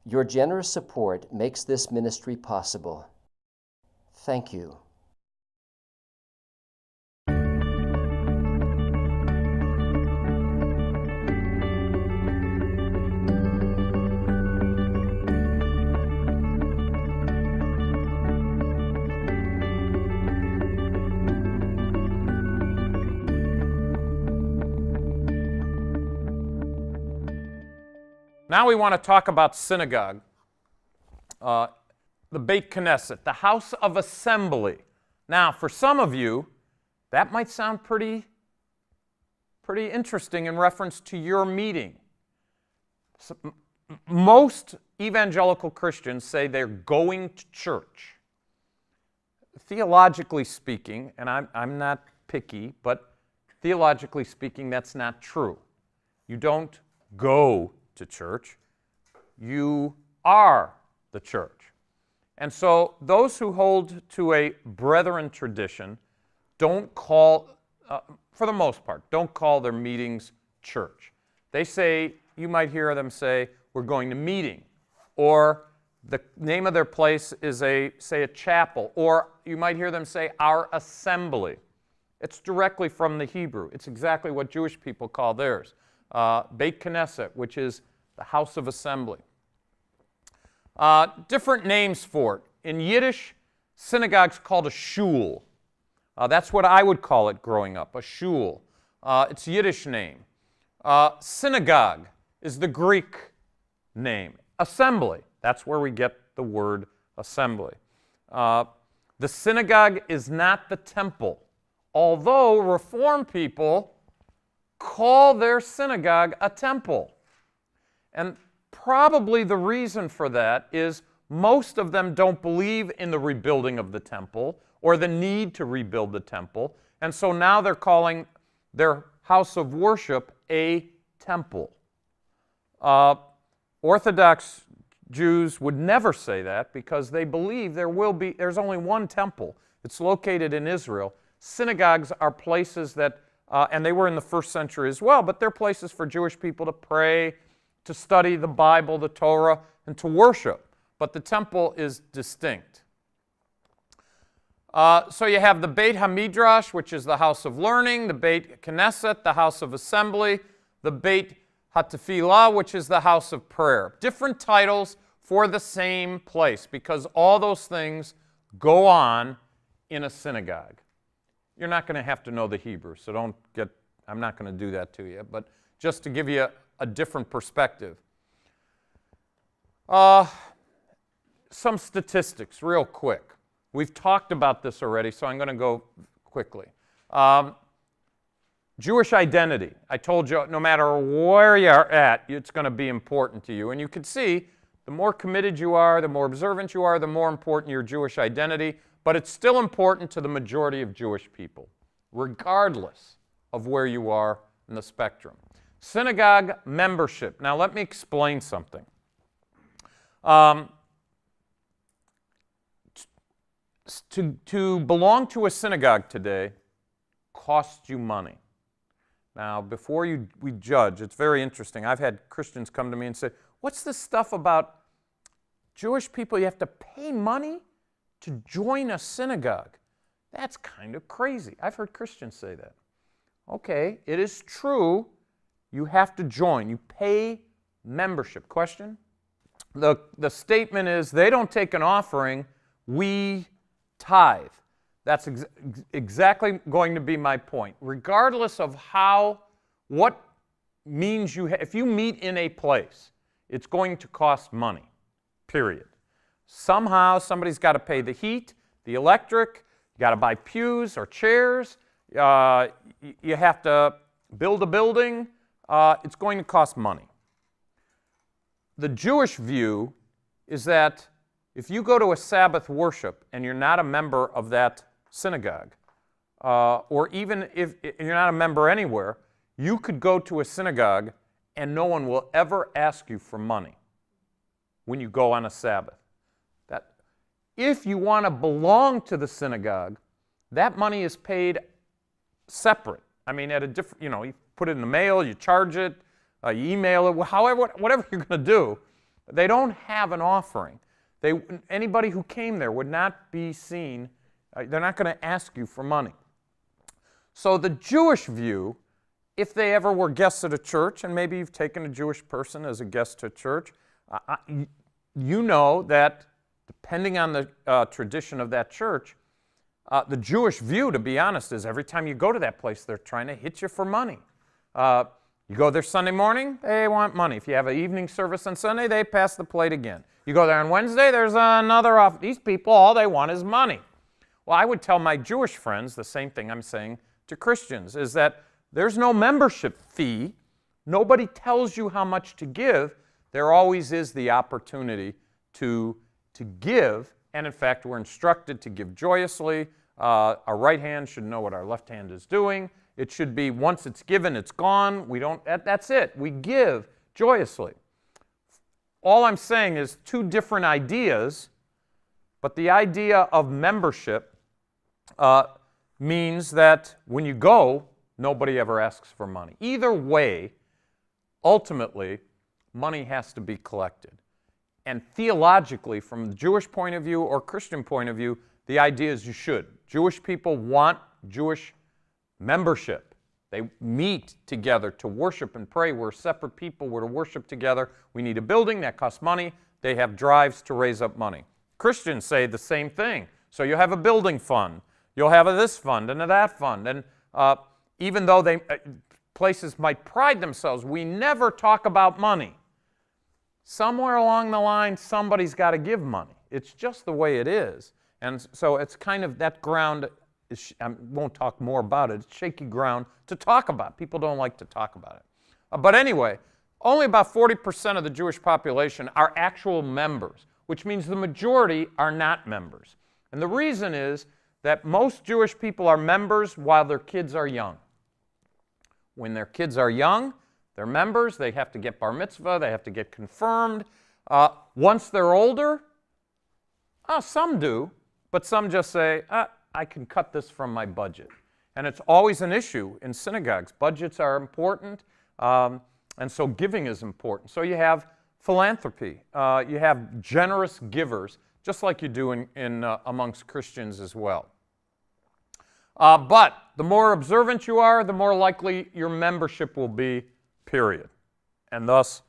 Your generous support makes this ministry possible. Thank you. Now we want to talk about synagogue, the Beit Knesset, the house of assembly. Now, for some of you, that might sound pretty interesting in reference to your meeting. Most evangelical Christians say they're going to church. Theologically speaking, and I'm not picky, but theologically speaking, that's not true. You don't go to church, you are the church. And so those who hold to a brethren tradition don't call, for the most part, don't call their meetings church. They say, you might hear them say, we're going to meeting, or the name of their place is say a chapel, or you might hear them say our assembly. It's directly from the Hebrew. It's exactly what Jewish people call theirs. Beit Knesset, which is the house of assembly. Different names for it. In Yiddish, synagogue's called a shul. That's what I would call it growing up, a shul. It's a Yiddish name. Synagogue is the Greek name. Assembly, that's where we get the word assembly. The synagogue is not the temple, although Reform people call their synagogue a temple. And probably the reason for that is most of them don't believe in the rebuilding of the temple or the need to rebuild the temple. And so now they're calling their house of worship a temple. Orthodox Jews would never say that because they believe there's only one temple. It's located in Israel. Synagogues are places that, and they were in the first century as well, but they're places for Jewish people to pray, to study the Bible, the Torah, and to worship. But the temple is distinct. So you have the Beit HaMidrash, which is the house of learning, the Beit Knesset, the house of assembly, the Beit HaTefilah, which is the house of prayer. Different titles for the same place because all those things go on in a synagogue. You're not going to have to know the Hebrew, so I'm not going to do that to you, but just to give you a different perspective. Some statistics real quick. We've talked about this already, so I'm going to go quickly. Jewish identity. I told you no matter where you're at, it's going to be important to you. And you can see the more committed you are, the more observant you are, the more important your Jewish identity. But it's still important to the majority of Jewish people, regardless of where you are in the spectrum. Synagogue membership. Now let me explain something. To belong to a synagogue today costs you money. Now, before we judge, it's very interesting. I've had Christians come to me and say, what's this stuff about Jewish people? You have to pay money to join a synagogue. That's kind of crazy. I've heard Christians say that. Okay, it is true. You have to join. You pay membership. Question? The statement is they don't take an offering, we tithe. That's exactly going to be my point. Regardless of what means if you meet in a place, it's going to cost money, period. Somehow somebody's got to pay the heat, the electric, you got to buy pews or chairs, you have to build a building, it's going to cost money. The Jewish view is that if you go to a Sabbath worship and you're not a member of that synagogue, or even if you're not a member anywhere, you could go to a synagogue and no one will ever ask you for money when you go on a Sabbath. That if you want to belong to the synagogue, that money is paid separate. I mean, at a different, you put it in the mail, you charge it, you email it, however, whatever you're going to do, They don't have an offering. Anybody who came there would not be seen, they're not going to ask you for money. So the Jewish view, if they ever were guests at a church, and maybe you've taken a Jewish person as a guest to a church, you know that depending on the tradition of that church, the Jewish view, to be honest, is every time you go to that place, they're trying to hit you for money. You go there Sunday morning, they want money. If you have an evening service on Sunday, they pass the plate again. You go there on Wednesday, there's another off. These people, all they want is money. Well, I would tell my Jewish friends the same thing I'm saying to Christians, is that there's no membership fee. Nobody tells you how much to give. There always is the opportunity to give, and in fact, we're instructed to give joyously. Our right hand should know what our left hand is doing. It should be, once it's given, it's gone. That's it. We give joyously. All I'm saying is two different ideas, but the idea of membership means that when you go, nobody ever asks for money. Either way, ultimately, money has to be collected. And theologically, from the Jewish point of view or Christian point of view, the idea is you should. Jewish people want Jewish membership. They meet together to worship and pray. We're separate people. We're to worship together. We need a building. That costs money. They have drives to raise up money. Christians say the same thing. So you have a building fund. You'll have a this fund and a that fund. And even though places might pride themselves, we never talk about money. Somewhere along the line, somebody's got to give money. It's just the way it is. And so it's kind of that ground. I won't talk more about it. It's shaky ground to talk about. People don't like to talk about it. But anyway, only about 40% of the Jewish population are actual members, which means the majority are not members. And the reason is that most Jewish people are members while their kids are young. When their kids are young, they're members. They have to get bar mitzvah. They have to get confirmed. Once they're older, some do, but some just say, I can cut this from my budget. And it's always an issue in synagogues. Budgets are important, and so giving is important. So you have philanthropy. You have generous givers, just like you do amongst Christians as well. But the more observant you are, the more likely your membership will be, period. And thus,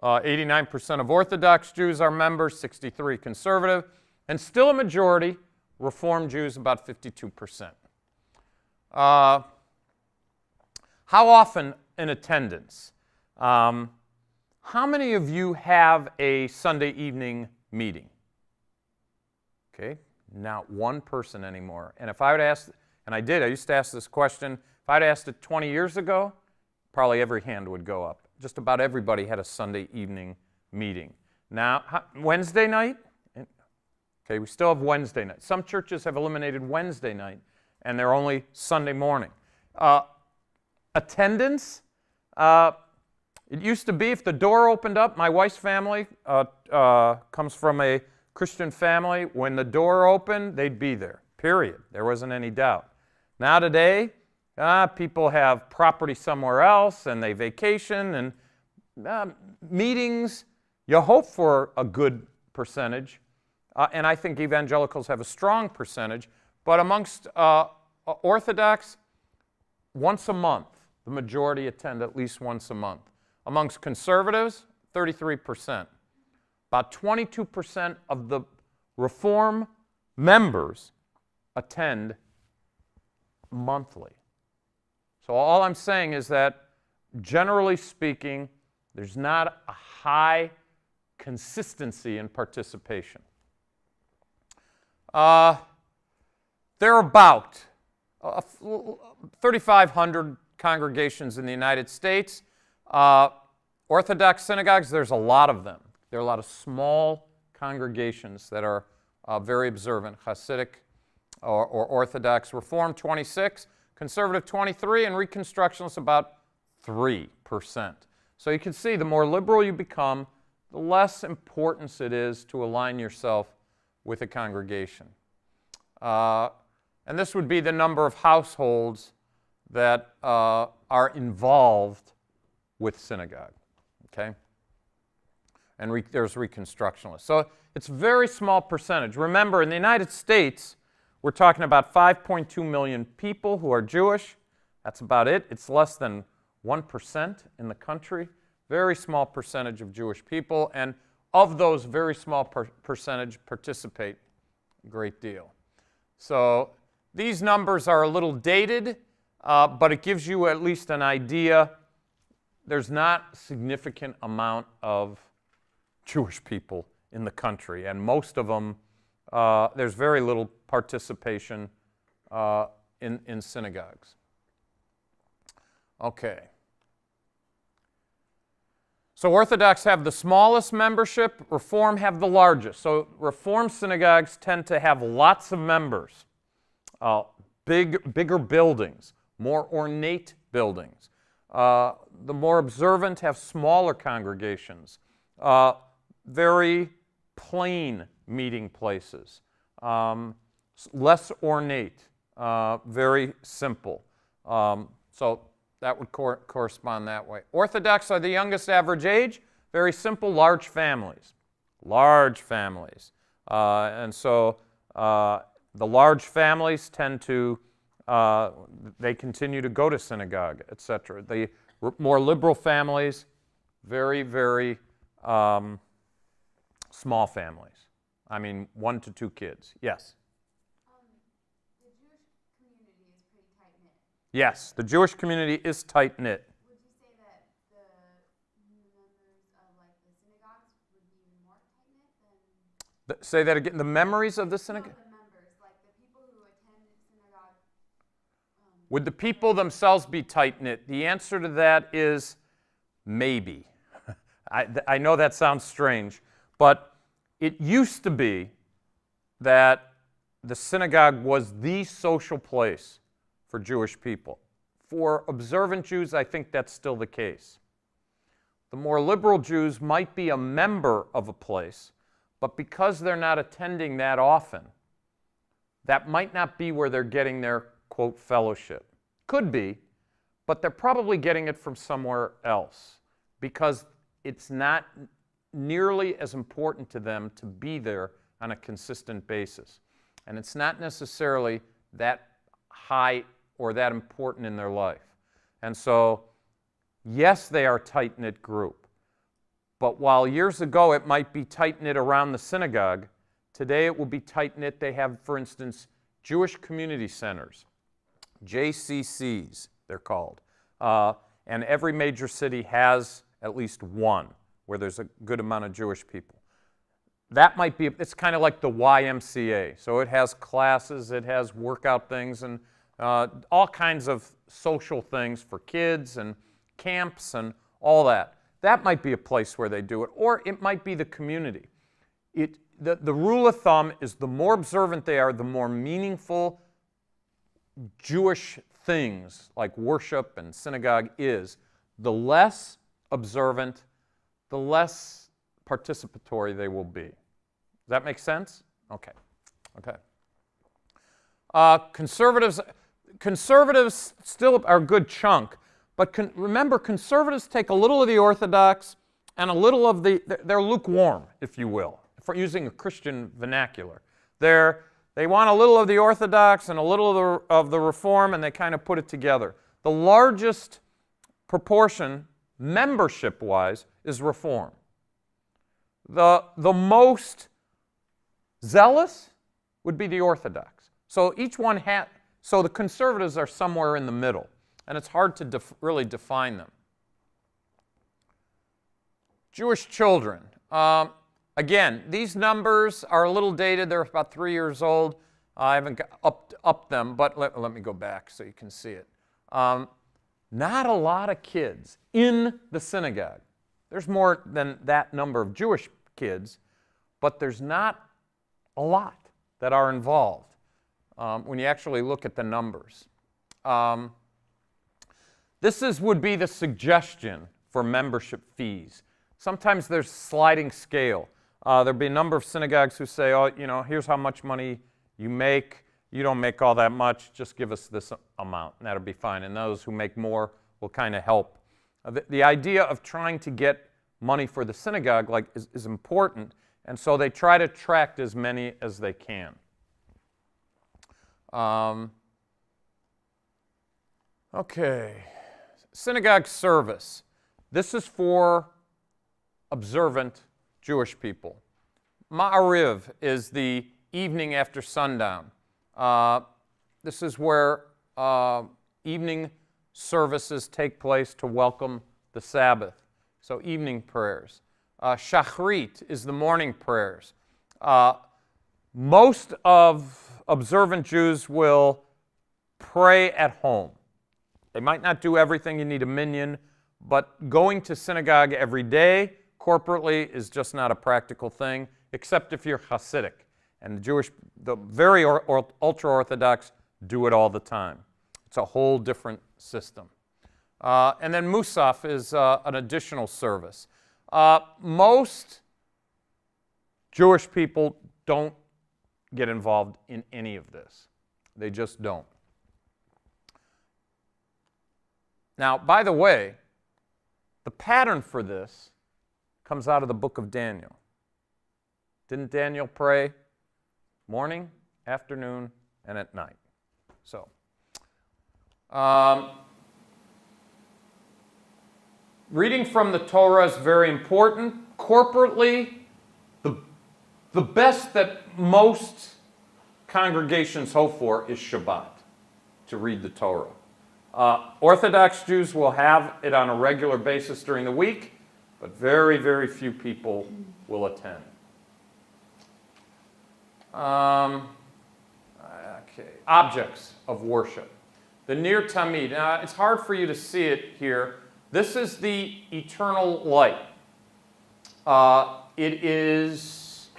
89% of Orthodox Jews are members, 63% conservative, and still a majority, Reform Jews, about 52%. How often in attendance? How many of you have a Sunday evening meeting? Okay, not one person anymore. And if I would ask, and I used to ask this question, if I'd asked it 20 years ago, probably every hand would go up. Just about everybody had a Sunday evening meeting. Now, Wednesday night? Okay, we still have Wednesday night. Some churches have eliminated Wednesday night, and they're only Sunday morning. Attendance? It used to be if the door opened up, my wife's family comes from a Christian family. When the door opened, they'd be there, period. There wasn't any doubt. Now today, people have property somewhere else, and they vacation, and meetings, you hope for a good percentage. And I think evangelicals have a strong percentage. But amongst Orthodox, once a month. The majority attend at least once a month. Amongst conservatives, 33%. About 22% of the Reform members attend monthly. So all I'm saying is that, generally speaking, there's not a high consistency in participation. There are about 3,500 congregations in the United States. Orthodox synagogues, there's a lot of them. There are a lot of small congregations that are very observant, Hasidic or Orthodox. Reform, 26, Conservative, 23, and Reconstructionists, about 3%. So you can see the more liberal you become, the less importance it is to align yourself with a congregation. And this would be the number of households that are involved with synagogue. Okay? and there's Reconstructionists. So it's a very small percentage. Remember, in the United States, we're talking about 5.2 million people who are Jewish. That's about it. It's less than 1% in the country. Very small percentage of Jewish people, and of those, very small percentage participate a great deal. So these numbers are a little dated, but it gives you at least an idea. There's not a significant amount of Jewish people in the country, and most of them, there's very little participation in synagogues. Okay. So Orthodox have the smallest membership, Reform have the largest. So Reform synagogues tend to have lots of members, bigger buildings, more ornate buildings. The more observant have smaller congregations, very plain meeting places, less ornate, very simple. So that would correspond that way. Orthodox are the youngest average age, very simple, large families. Large families. And so the large families tend to, they continue to go to synagogue, etc. The more liberal families, very, very small families. I mean, 1 to 2 kids. Yes? The Jewish community is pretty tight-knit. Yes, the Jewish community is tight-knit. Would you say that the members of like the synagogues would be even more tight-knit than? Say that again. The memories of the synagogue? No, the members, like the people who attend synagogue. Would the people themselves be tight-knit? The answer to that is maybe. I know that sounds strange, but it used to be that the synagogue was the social place for Jewish people. For observant Jews, I think that's still the case. The more liberal Jews might be a member of a place, but because they're not attending that often, that might not be where they're getting their, quote, fellowship. Could be, but they're probably getting it from somewhere else because it's not nearly as important to them to be there on a consistent basis. And it's not necessarily that high or that important in their life. And so, yes, they are a tight-knit group. But while years ago it might be tight-knit around the synagogue, today it will be tight-knit. They have, for instance, Jewish community centers, JCCs, they're called. And every major city has at least one where there's a good amount of Jewish people. That might be, it's kind of like the YMCA. So it has classes, it has workout things, and all kinds of social things for kids and camps and all that. That might be a place where they do it. Or it might be the community. The rule of thumb is the more observant they are, the more meaningful Jewish things like worship and synagogue is, the less observant, the less participatory they will be. Does that make sense? Okay. Okay. Conservatives still are a good chunk, but remember, conservatives take a little of the Orthodox and a little of they're lukewarm, if you will, for using a Christian vernacular. They want a little of the Orthodox and a little of the Reform, and they kind of put it together. The largest proportion, membership-wise, is Reform. The most zealous would be the Orthodox. So each one so the conservatives are somewhere in the middle, and it's hard to really define them. Jewish children. Again, these numbers are a little dated. They're about 3 years old. I haven't upped them, but let me go back so you can see it. Not a lot of kids in the synagogue. There's more than that number of Jewish kids, but there's not a lot that are involved when you actually look at the numbers. This would be the suggestion for membership fees. Sometimes there's sliding scale. There'll be a number of synagogues who say, oh, you know, here's how much money you make. You don't make all that much. Just give us this amount, and that'll be fine. And those who make more will kind of help. The idea of trying to get money for the synagogue is important, and so they try to attract as many as they can. Okay, synagogue service. This is for observant Jewish people. Ma'ariv is the evening after sundown. This is where evening services take place to welcome the Sabbath. So evening prayers. Shachrit is the morning prayers. Most of observant Jews will pray at home. They might not do everything, you need a minyan, but going to synagogue every day corporately is just not a practical thing, except if you're Hasidic. And the very ultra-Orthodox do it all the time. It's a whole different system. And then Musaf is an additional service. Most Jewish people don't get involved in any of this. They just don't. Now, by the way, the pattern for this comes out of the book of Daniel. Didn't Daniel pray morning, afternoon, and at night? So, reading from the Torah is very important. Corporately, the best that most congregations hope for is Shabbat, to read the Torah. Orthodox Jews will have it on a regular basis during the week, but very, very few people will attend. Okay. Objects of worship. The Ner Tamid. Now, it's hard for you to see it here. This is the eternal light. It is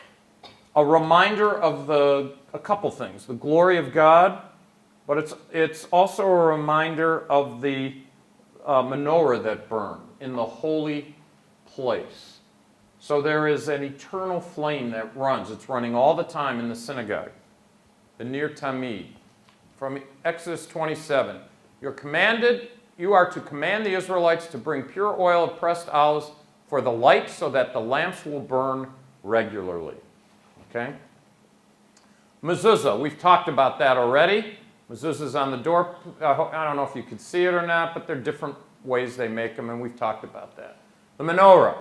a reminder of a couple things. The glory of God, but it's also a reminder of the menorah that burned in the holy place. So there is an eternal flame that runs. It's running all the time in the synagogue. The Ner Tamid. From Exodus 27. You are to command the Israelites to bring pure oil of pressed olives for the light so that the lamps will burn regularly. Okay? Mezuzah. We've talked about that already. Mezuzah's on the door. I don't know if you could see it or not, but there are different ways they make them, and we've talked about that. The menorah.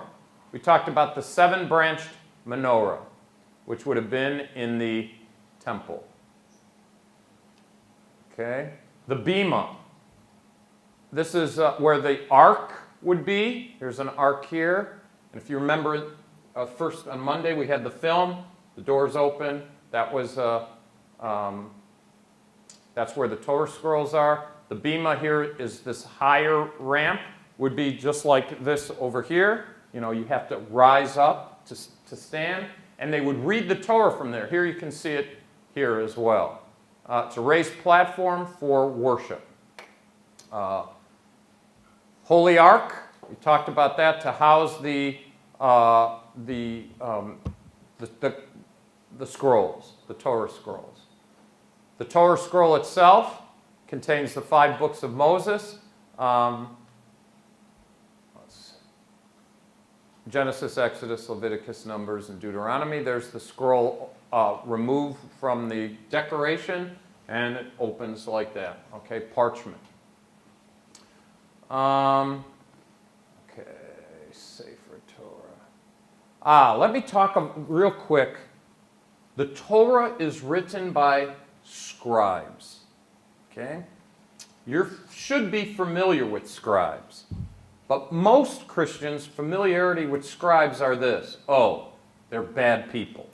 We talked about the 7-branched menorah, which would have been in the temple. Okay? The bima. This is where the ark would be. Here's an ark here. And if you remember, first on Monday we had the film. The doors open. That was that's where the Torah scrolls are. The bima here is this higher ramp. Would be just like this over here. You know, you have to rise up to stand. And they would read the Torah from there. Here you can see it here as well. It's a raised platform for worship. Holy Ark, we talked about that, to house the scrolls, the Torah scrolls. The Torah scroll itself contains the 5 books of Moses. Genesis, Exodus, Leviticus, Numbers, and Deuteronomy. There's the scroll removed from the decoration, and it opens like that. Okay, parchment. Okay, Sefer Torah. Let me talk real quick. The Torah is written by scribes. Okay? You should be familiar with scribes. But most Christians' familiarity with scribes are this. Oh, they're bad people.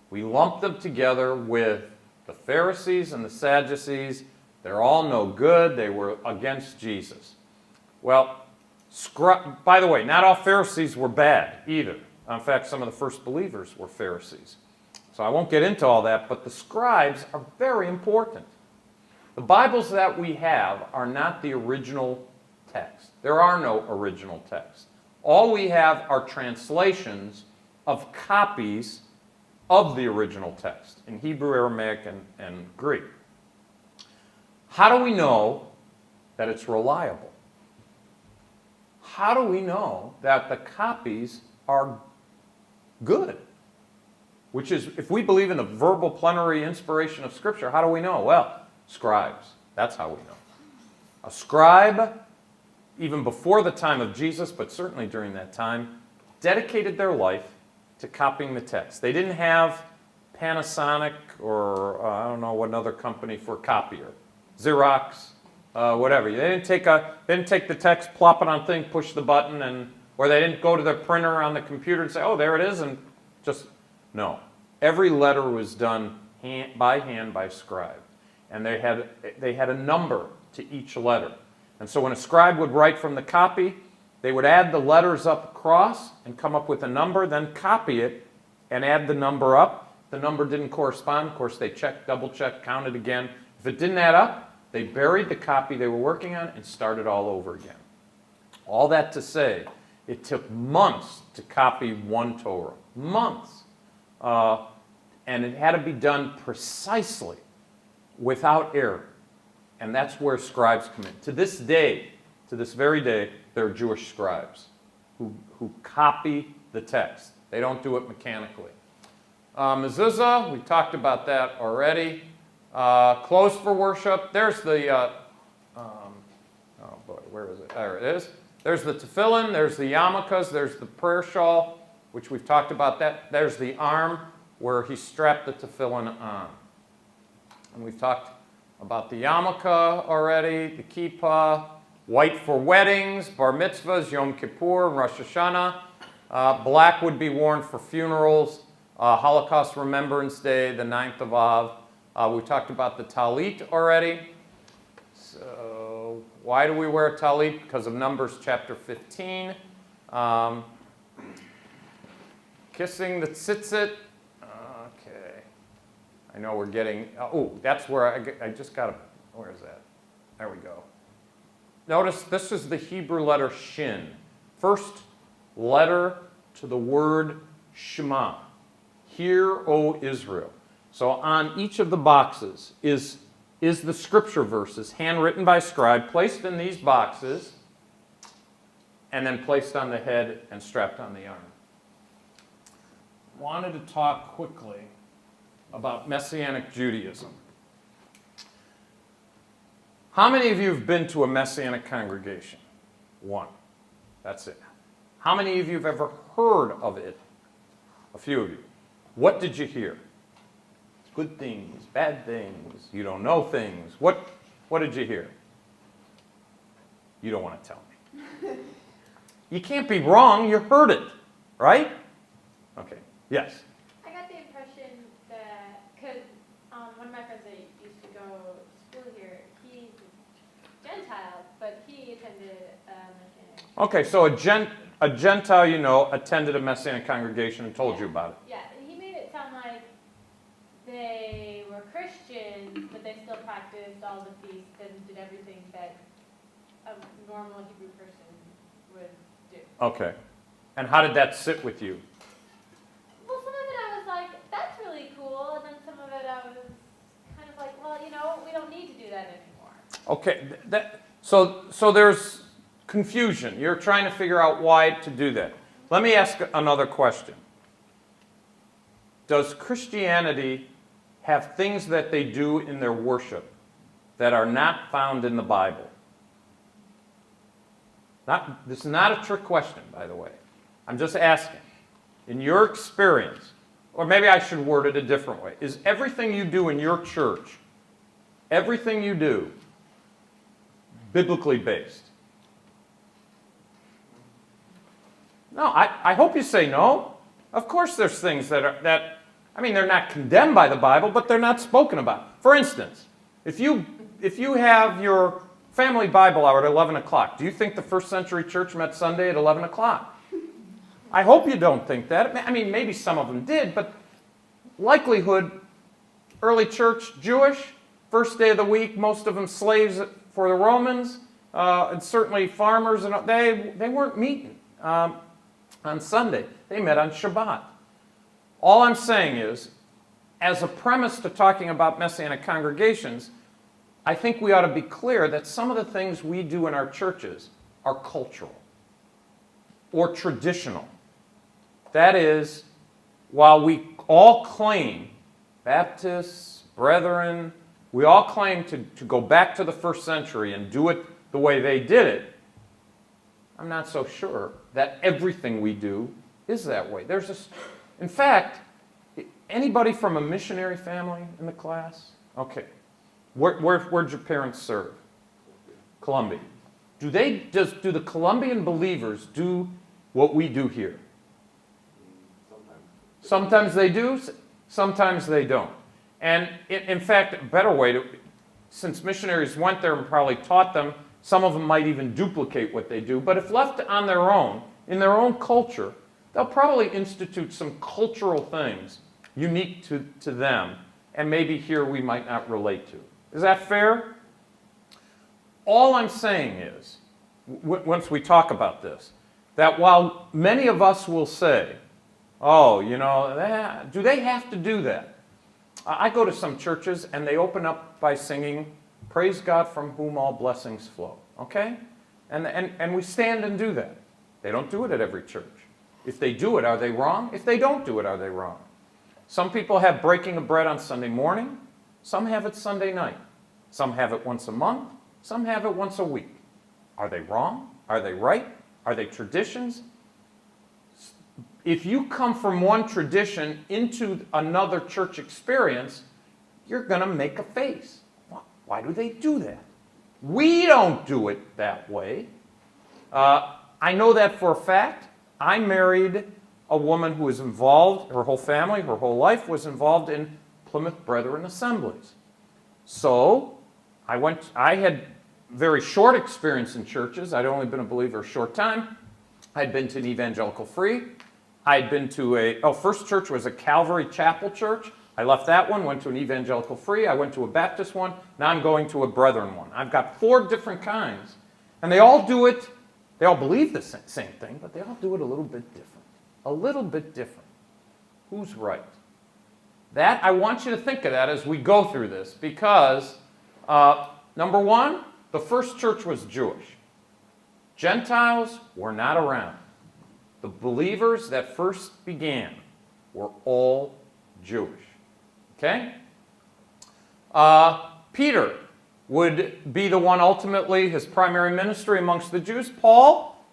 We lump them together with the Pharisees and the Sadducees. They're all no good. They were against Jesus. Well, by the way, not all Pharisees were bad either. In fact, some of the first believers were Pharisees. So I won't get into all that, but the scribes are very important. The Bibles that we have are not the original text. There are no original texts. All we have are translations of copies of the original text in Hebrew, Aramaic, and Greek. How do we know that it's reliable? how do we know that the copies are good? Which is, if we believe in the verbal plenary inspiration of Scripture, how do we know? Well, scribes. That's how we know. A scribe, even before the time of Jesus, but certainly during that time, dedicated their life to copying the text. They didn't have Panasonic or I don't know what another company for copier, Xerox, whatever. They didn't take the text, plop it on thing, push the button, or they didn't go to their printer on the computer and say, oh, there it is, and just, no. Every letter was done by hand by scribe. And they had a number to each letter. And so when a scribe would write from the copy, they would add the letters up across and come up with a number, then copy it and add the number up. The number didn't correspond. Of course, they checked, double-checked, counted again. If it didn't add up, they buried the copy they were working on and started all over again. All that to say, it took months to copy one Torah. Months. And it had to be done precisely, without error. And that's where scribes come in. To this day, to this very day, there are Jewish scribes who copy the text. They don't do it mechanically. Mezuzah, we talked about that already. Clothes for worship. There's the, oh boy, where is it? There it is. There's the tefillin, there's the yarmulkes, there's the prayer shawl, which we've talked about that. There's the arm where he strapped the tefillin on. And we've talked about the yarmulke already, the kippah, white for weddings, bar mitzvahs, Yom Kippur, Rosh Hashanah. Black would be worn for funerals, Holocaust Remembrance Day, the 9th of Av. We talked about the talit already. So why do we wear a talit? Because of Numbers chapter 15. Kissing the tzitzit. Okay. I know we're getting, that's where I just got to, where is that? There we go. Notice this is the Hebrew letter shin. First letter to the word Shema. Hear, O Israel. So on each of the boxes is the scripture verses, handwritten by scribe, placed in these boxes, and then placed on the head and strapped on the arm. Wanted to talk quickly about Messianic Judaism. How many of you have been to a Messianic congregation? One. That's it. How many of you have ever heard of it? A few of you. What did you hear? Good things, bad things, you don't know things. What did you hear? You don't want to tell me. You can't be wrong, you heard it, right? Okay, yes? I got the impression that, because one of my friends that used to go to school here, he's Gentile, but he attended Messianic. Okay, so a Gentile you know attended a Messianic congregation and told you about it. Yeah, he made it sound like they were Christians, but they still practiced all the feasts and did everything that a normal Hebrew person would do. Okay. And how did that sit with you? Well, some of it I was like, that's really cool, and then some of it I was kind of like, well, we don't need to do that anymore. Okay, so there's confusion. You're trying to figure out why to do that. Let me ask another question. Does Christianity have things that they do in their worship that are not found in the Bible? This is not a trick question, by the way. I'm just asking. In your experience, or maybe I should word it a different way, is everything you do in your church, everything you do, biblically based? No, I hope you say no. Of course there's things that they're not condemned by the Bible, but they're not spoken about. For instance, if you have your family Bible hour at 11 o'clock, do you think the first century church met Sunday at 11 o'clock? I hope you don't think that. I mean, maybe some of them did, but likelihood, early church, Jewish, first day of the week, most of them slaves for the Romans, and certainly farmers, and they weren't meeting on Sunday. They met on Shabbat. All I'm saying is, as a premise to talking about Messianic congregations, I think we ought to be clear that some of the things we do in our churches are cultural. or traditional. That is, while we all claim, Baptists, Brethren, we all claim to go back to the first century and do it the way they did it, I'm not so sure that everything we do is that way. In fact, anybody from a missionary family in the class? Okay. Where'd your parents serve? Colombia. Do the Colombian believers do what we do here? Sometimes they do, sometimes they don't. And in fact, a better way since missionaries went there and probably taught them, some of them might even duplicate what they do, but if left on their own, in their own culture, they'll probably institute some cultural things unique to them, and maybe here we might not relate to. Is that fair? All I'm saying is, once we talk about this, that while many of us will say, oh, do they have to do that? I go to some churches and they open up by singing, "Praise God from whom all blessings flow." Okay? And we stand and do that. They don't do it at every church. If they do it, are they wrong? If they don't do it, are they wrong? Some people have breaking of bread on Sunday morning. Some have it Sunday night. Some have it once a month. Some have it once a week. Are they wrong? Are they right? Are they traditions? If you come from one tradition into another church experience, you're going to make a face. Why do they do that? We don't do it that way. I know that for a fact. I married a woman who was involved, her whole family, her whole life was involved in Plymouth Brethren assemblies. So I had very short experience in churches. I'd only been a believer a short time. I'd been to an evangelical free. I'd been to first church was a Calvary Chapel church. I left that one, went to an evangelical free. I went to a Baptist one. Now I'm going to a Brethren one. I've got 4 different kinds. And they all do it, they all believe the same thing, but they all do it a little bit different. A little bit different. Who's right? That, I want you to think of that as we go through this, because number one, the first church was Jewish. Gentiles were not around. The believers that first began were all Jewish. Okay? Peter would be the one ultimately, his primary ministry amongst the Jews.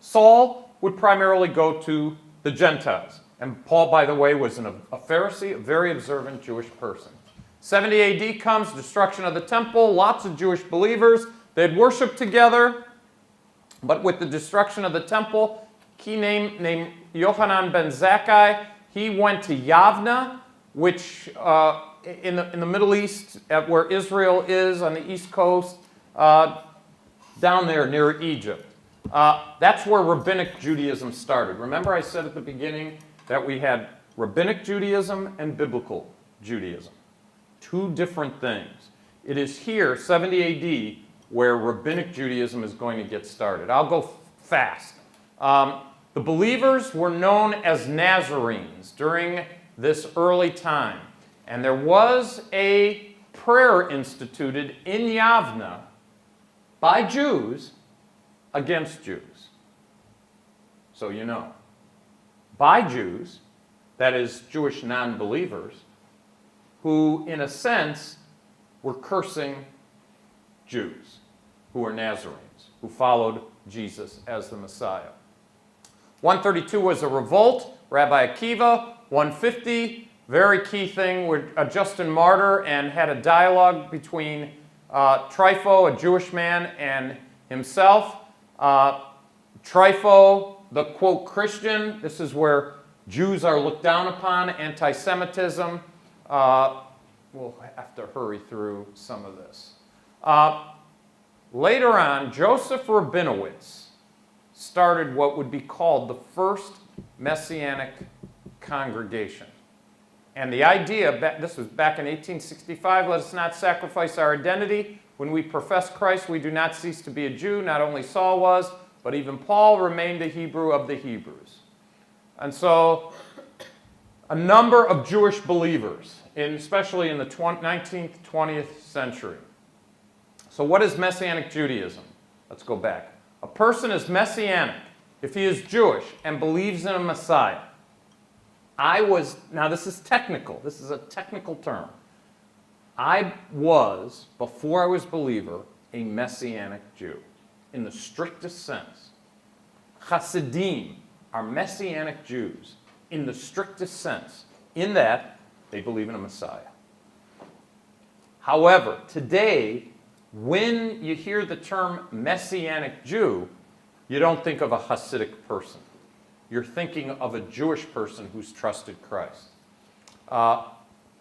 Saul would primarily go to the Gentiles. And Paul, by the way, was a Pharisee, a very observant Jewish person. 70 AD comes, destruction of the temple, lots of Jewish believers. They'd worship together, but with the destruction of the temple, he named Yohanan ben Zakkai. He went to Yavna, which in the Middle East, where Israel is on the east coast, down there near Egypt. That's where Rabbinic Judaism started. Remember I said at the beginning that we had Rabbinic Judaism and Biblical Judaism. 2 different things. It is here, 70 AD, where Rabbinic Judaism is going to get started. I'll go fast. The believers were known as Nazarenes during this early time. And there was a prayer instituted in Yavna by Jews against Jews. So you know. By Jews, that is Jewish non-believers, who in a sense were cursing Jews, who were Nazarenes, who followed Jesus as the Messiah. 132 was a revolt, Rabbi Akiva. 150, very key thing, where Justin Martyr and had a dialogue between Trypho, a Jewish man, and himself. Trypho, the quote Christian, this is where Jews are looked down upon, anti-Semitism. We'll have to hurry through some of this. Later on, Joseph Rabinowitz started what would be called the first Messianic congregation. And the idea, this was back in 1865, let us not sacrifice our identity. When we profess Christ, we do not cease to be a Jew. Not only Saul was, but even Paul remained a Hebrew of the Hebrews. And so a number of Jewish believers, especially in the 19th, 20th century. So what is Messianic Judaism? Let's go back. A person is Messianic if he is Jewish and believes in a Messiah, now this is technical, this is a technical term. I was, before I was a believer, a Messianic Jew, in the strictest sense. Hasidim are Messianic Jews, in the strictest sense, in that they believe in a Messiah. However, today, when you hear the term Messianic Jew, you don't think of a Hasidic person. You're thinking of a Jewish person who's trusted Christ.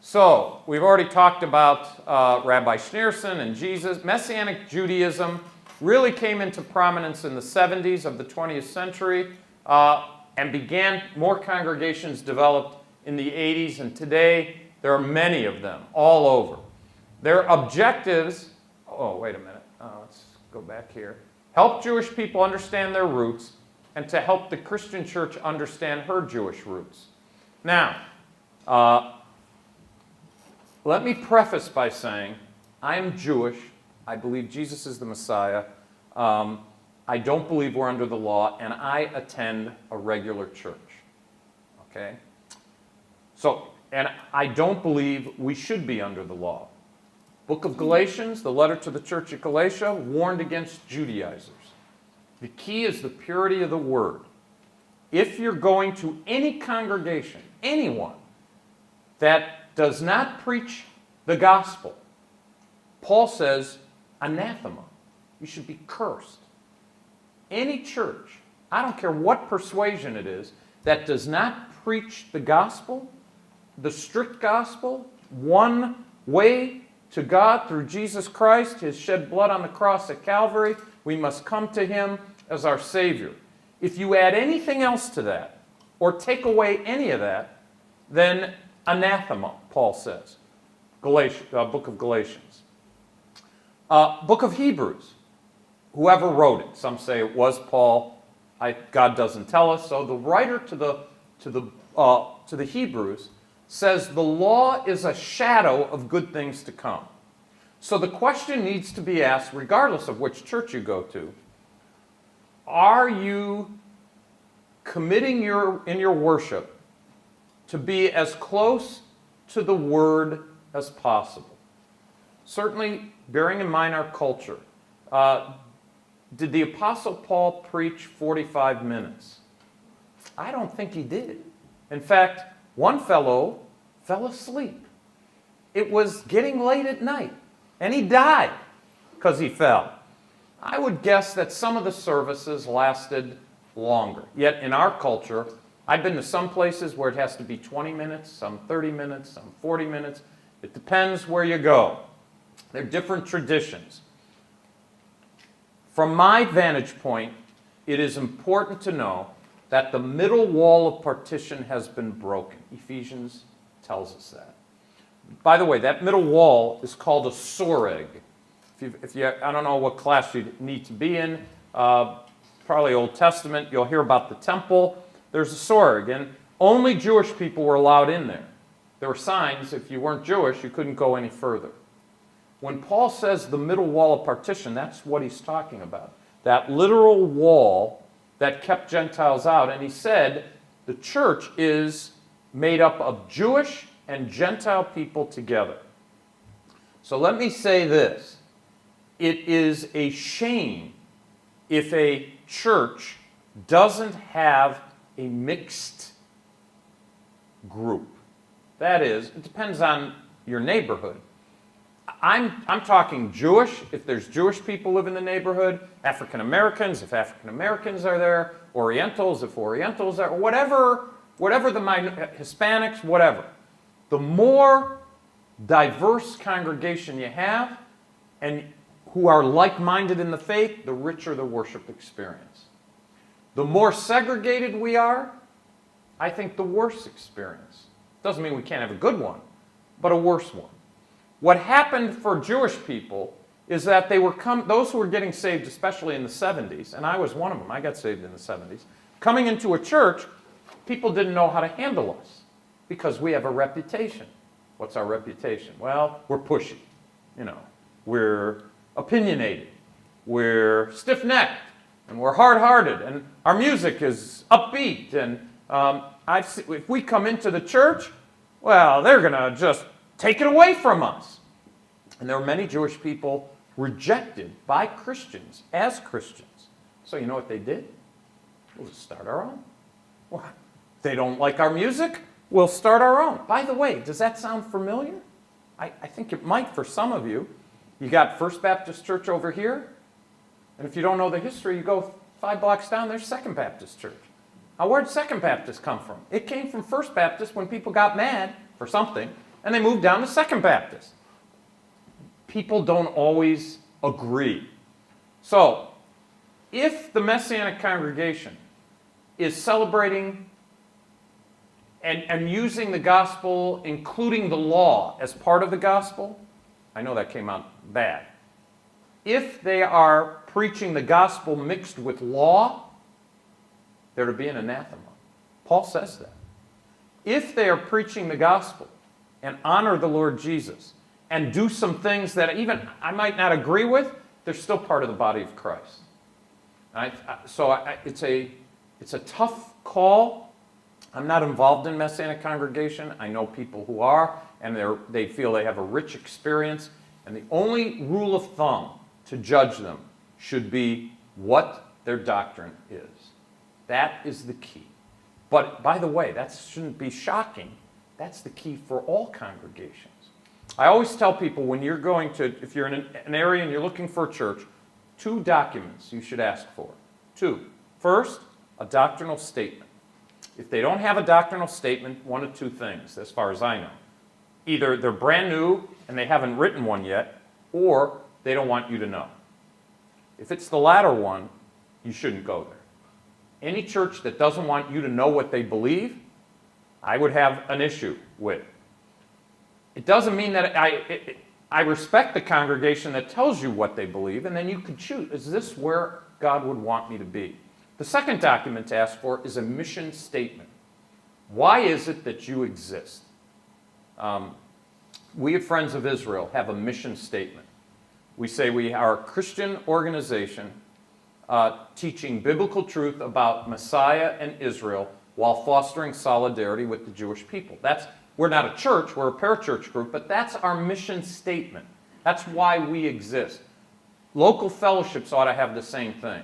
So, we've already talked about Rabbi Schneerson and Jesus. Messianic Judaism really came into prominence in the 70s of the 20th century and more congregations developed in the 80s, and today there are many of them all over. Their objectives, wait a minute, let's go back here. Help Jewish people understand their roots and to help the Christian church understand her Jewish roots. Now, let me preface by saying, I am Jewish. I believe Jesus is the Messiah. I don't believe we're under the law, and I attend a regular church. Okay? So, and I don't believe we should be under the law. Book of Galatians, the letter to the church at Galatia, warned against Judaizers. The key is the purity of the word. If you're going to any congregation, anyone, that does not preach the gospel, Paul says, anathema. You should be cursed. Any church, I don't care what persuasion it is, that does not preach the gospel, the strict gospel, one way to God through Jesus Christ, his shed blood on the cross at Calvary, we must come to him as our Savior. If you add anything else to that, or take away any of that, then anathema, Paul says. Book of Galatians. Book of Hebrews. Whoever wrote it. Some say it was Paul. God doesn't tell us. So the writer to the Hebrews says the law is a shadow of good things to come. So the question needs to be asked, regardless of which church you go to, are you committing in your worship to be as close to the Word as possible? Certainly, bearing in mind our culture, did the Apostle Paul preach 45 minutes? I don't think he did. In fact, one fellow fell asleep. It was getting late at night, and he died because he fell. I would guess that some of the services lasted longer. Yet in our culture, I've been to some places where it has to be 20 minutes, some 30 minutes, some 40 minutes. It depends where you go. There are different traditions. From my vantage point, it is important to know that the middle wall of partition has been broken. Ephesians tells us that. By the way, that middle wall is called a soreg. I don't know what class you need to be in, probably Old Testament, you'll hear about the temple. There's a soreg, and only Jewish people were allowed in there. There were signs, if you weren't Jewish, you couldn't go any further. When Paul says the middle wall of partition, that's what he's talking about. That literal wall that kept Gentiles out. And he said the church is made up of Jewish and Gentile people together. So let me say this. It is a shame if a church doesn't have a mixed group. That is, it depends on your neighborhood. I'm talking Jewish, if there's Jewish people live in the neighborhood, African Americans, if African Americans are there, Orientals, if Orientals are, whatever the Hispanics, whatever. The more diverse congregation you have, and who are like-minded in the faith, the richer the worship experience. The more segregated we are, I think the worse experience. Doesn't mean we can't have a good one, but a worse one. What happened for Jewish people is that those who were getting saved, especially in the 70s, and I was one of them, I got saved in the 70s, coming into a church, people didn't know how to handle us because we have a reputation. What's our reputation? Well, we're pushy. We're opinionated. We're stiff-necked. and we're hard-hearted, and our music is upbeat, and if we come into the church, well, they're going to just take it away from us. And there were many Jewish people rejected by Christians as Christians. So you know what they did? We'll just start our own. Well, they don't like our music? We'll start our own. By the way, does that sound familiar? I think it might for some of you. You got First Baptist Church over here, and if you don't know the history, you go 5 blocks down, there's Second Baptist Church. Now, where did Second Baptist come from? It came from First Baptist when people got mad for something, and they moved down to Second Baptist. People don't always agree. So, if the Messianic congregation is celebrating and using the gospel, including the law as part of the gospel, I know that came out bad. If they are preaching the gospel mixed with law, they're to be an anathema. Paul says that. If they are preaching the gospel and honor the Lord Jesus and do some things that even I might not agree with, they're still part of the body of Christ. It's a tough call. I'm not involved in Messianic congregation. I know people who are, and they feel they have a rich experience. And the only rule of thumb to judge them should be what their doctrine is. That is the key. But by the way, that shouldn't be shocking. That's the key for all congregations. I always tell people when you're going to, if you're in an area and you're looking for a church, 2 documents you should ask for. 2. First, a doctrinal statement. If they don't have a doctrinal statement, one of 2 things, as far as I know. Either they're brand new and they haven't written one yet, or they don't want you to know. If it's the latter one, you shouldn't go there. Any church that doesn't want you to know what they believe, I would have an issue with. It doesn't mean that I respect the congregation that tells you what they believe, and then you could choose, is this where God would want me to be? The second document to ask for is a mission statement. Why is it that you exist? We at Friends of Israel have a mission statement. We say we are a Christian organization teaching biblical truth about Messiah and Israel while fostering solidarity with the Jewish people. We're not a church, we're a parachurch group, but that's our mission statement. That's why we exist. Local fellowships ought to have the same thing.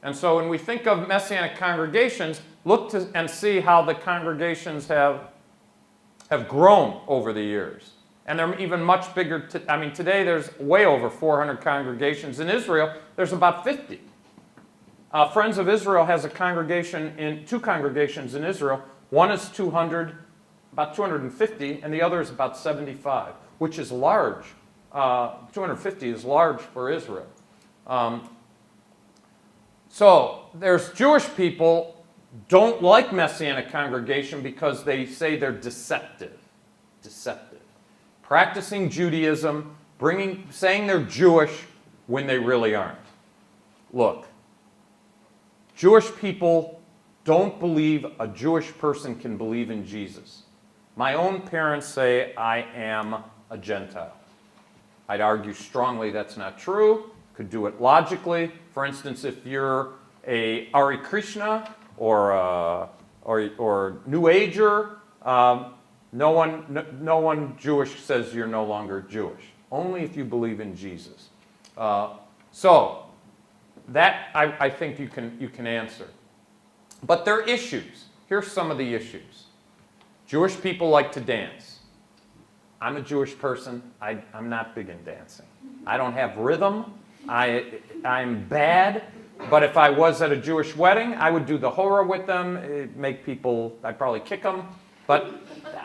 And so when we think of Messianic congregations, look to and see how the congregations have grown over the years. And they're even much bigger. Today there's way over 400 congregations. In Israel, there's about 50. Friends of Israel has a congregation 2 congregations in Israel. One is 200, about 250, and the other is about 75, which is large. 250 is large for Israel. So there's Jewish people don't like Messianic congregation because they say they're deceptive. Practicing Judaism, saying they're Jewish when they really aren't. Look, Jewish people don't believe a Jewish person can believe in Jesus. My own parents say I am a Gentile. I'd argue strongly that's not true. Could do it logically. For instance, if you're a Hare Krishna or New Ager, no one Jewish says you're no longer Jewish. Only if you believe in Jesus. So that I think you can answer. But there are issues. Here's some of the issues. Jewish people like to dance. I'm a Jewish person. I'm not big in dancing. I don't have rhythm. I'm bad. But if I was at a Jewish wedding, I would do the hora with them. I'd probably kick them. But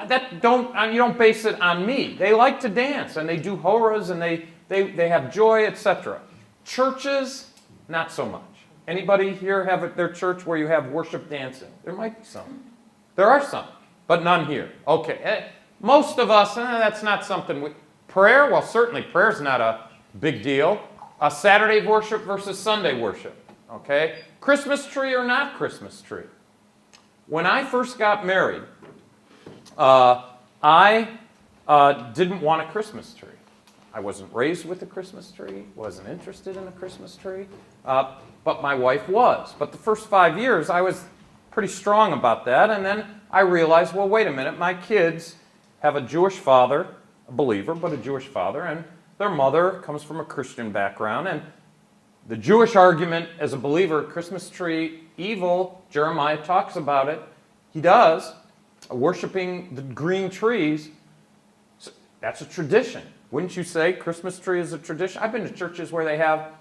you don't base it on me. They like to dance, and they do horas, and they have joy, etc. Churches, not so much. Anybody here have their church where you have worship dancing? There might be some. There are some, but none here. Okay. Most of us, that's not something prayer, well, certainly prayer's not a big deal. A Saturday worship versus Sunday worship. Okay? Christmas tree or not Christmas tree. When I first got married, I didn't want a Christmas tree. I wasn't raised with a Christmas tree, wasn't interested in a Christmas tree, but my wife was. But the first 5 years, I was pretty strong about that, and then I realized, well, wait a minute, my kids have a Jewish father, a believer, but a Jewish father, and their mother comes from a Christian background, and the Jewish argument as a believer, Christmas tree, evil, Jeremiah talks about it, he does, worshiping the green trees, so that's a tradition. Wouldn't you say Christmas tree is a tradition? I've been to churches where they have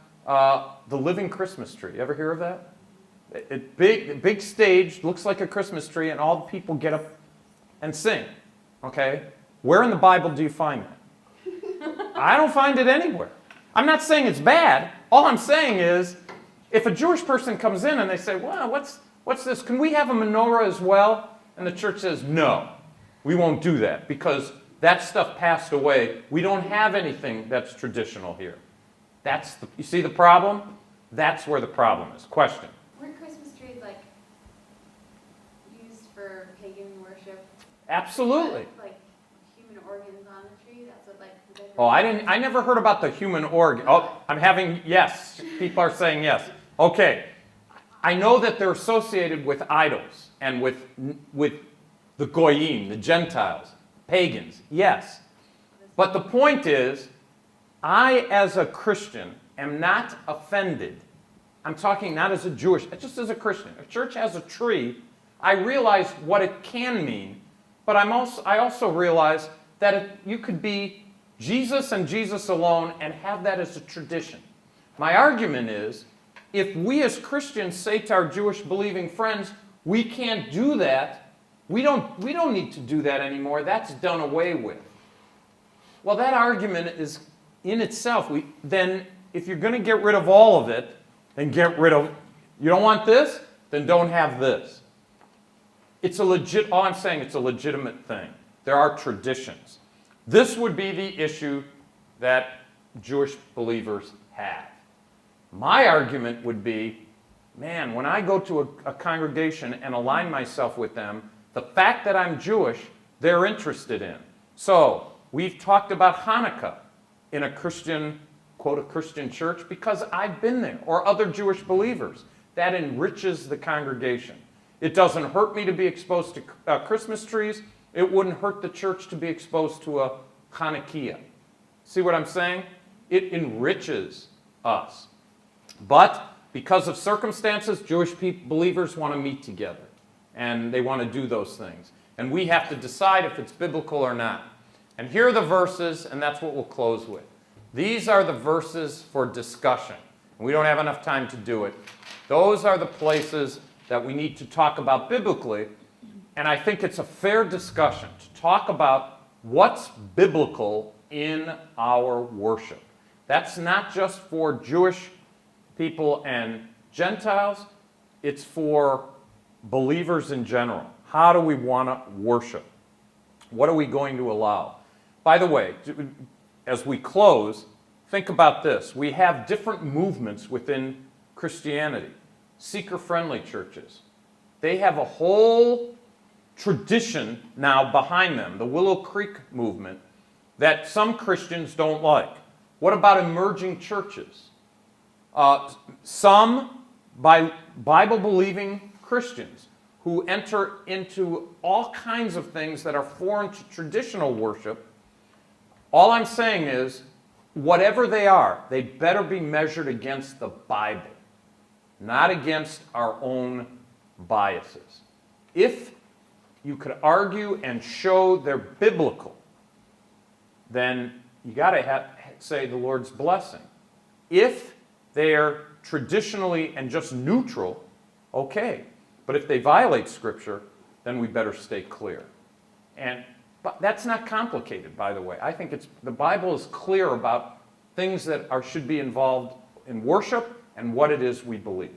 the living Christmas tree. You ever hear of that? Big stage, looks like a Christmas tree, and all the people get up and sing. Okay? Where in the Bible do you find that? I don't find it anywhere. I'm not saying it's bad. All I'm saying is, if a Jewish person comes in and they say, well, what's this? Can we have a menorah as well? And the church says, no, we won't do that because that stuff passed away. We don't have anything that's traditional here. You see the problem? That's where the problem is. Question. Were Christmas trees like used for pagan worship? Absolutely. Like human organs on a tree? That's what like. Oh, I never heard about the human organ. Oh, yes. People are saying yes. Okay. I know that they're associated with idols and with the goyim, the Gentiles, pagans. Yes. But the point is, I as a Christian am not offended. I'm talking not as a Jewish, just as a Christian. If a church has a tree, I realize what it can mean, but I also realize that you could be Jesus and Jesus alone and have that as a tradition. My argument is, if we as Christians say to our Jewish believing friends, we can't do that, we don't need to do that anymore, that's done away with. Well, that argument is in itself, then if you're going to get rid of all of it, then get rid of, you don't want this? Then don't have this. All I'm saying, it's a legitimate thing. There are traditions. This would be the issue that Jewish believers have. My argument would be, man, when I go to a congregation and align myself with them, the fact that I'm Jewish, they're interested in. So, we've talked about Hanukkah in a Christian, quote, a Christian church, because I've been there, or other Jewish believers. That enriches the congregation. It doesn't hurt me to be exposed to Christmas trees. It wouldn't hurt the church to be exposed to a Hanukkah. See what I'm saying? It enriches us. But because of circumstances, Jewish believers want to meet together. And they want to do those things. And we have to decide if it's biblical or not. And here are the verses, and that's what we'll close with. These are the verses for discussion. We don't have enough time to do it. Those are the places that we need to talk about biblically. And I think it's a fair discussion to talk about what's biblical in our worship. That's not just for Jewish people and Gentiles. It's for believers in general. How do we want to worship? What are we going to allow? By the way, as we close, think about this. We have different movements within Christianity. Seeker-friendly churches. They have a whole tradition now behind them, the Willow Creek movement, that some Christians don't like. What about emerging churches? Some Bible-believing Christians who enter into all kinds of things that are foreign to traditional worship. All I'm saying is, whatever they are, they better be measured against the Bible, not against our own biases. If you could argue and show they're biblical, then you got to say the Lord's blessing. If they're traditionally and just neutral, okay. But if they violate Scripture, then we better stay clear. But that's not complicated, by the way. I think the Bible is clear about things that should be involved in worship and what it is we believe.